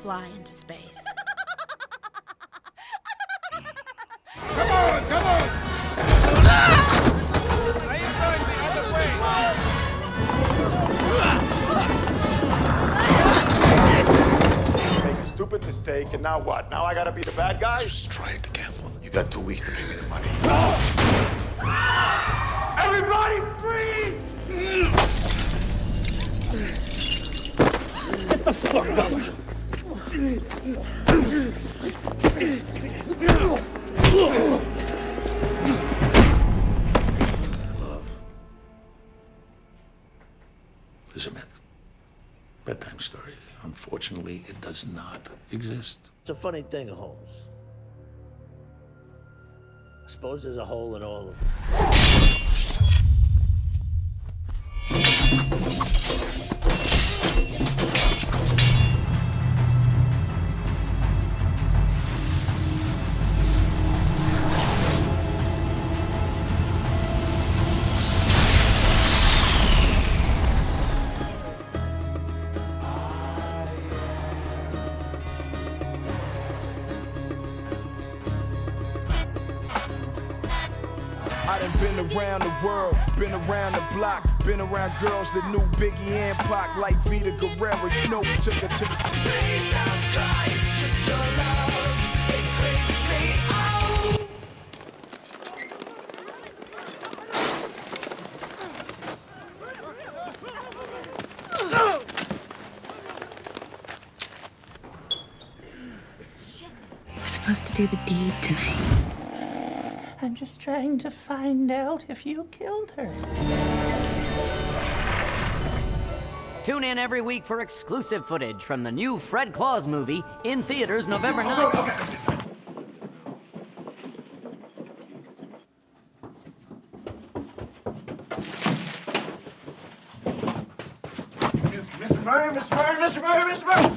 fly into space. Come on, come on! I am going the other way. Make a stupid mistake, and now what? Now I gotta be the bad guy? Just try it to gamble. You got 2 weeks to pay me the money. Everybody free! Get the fuck up! Love is a myth. Bedtime story. Unfortunately, it does not exist. It's a funny thing, holes. I suppose there's a hole in all of them. I done been around the world, been around the block, been around girls that knew Biggie and Pac like Vita Guerrero. You know we took her to the... Please don't cry, it's just your love. It creeps me out. We're supposed to do the deed tonight. I'm just trying to find out if you killed her. Tune in every week for exclusive footage from the new Fred Claus movie in theaters November 9th. Mr. Murray, Mr. Murray, Mr. Murray, Mr. Murray!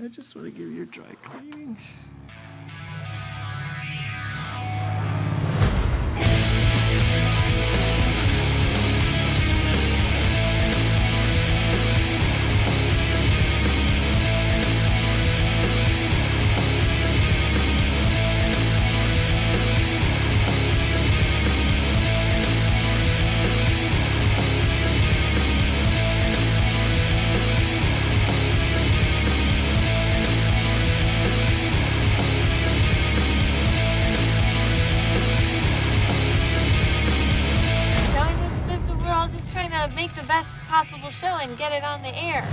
I just want to give you a dry cleaning. We're all just trying to make the best possible show and get it on the air.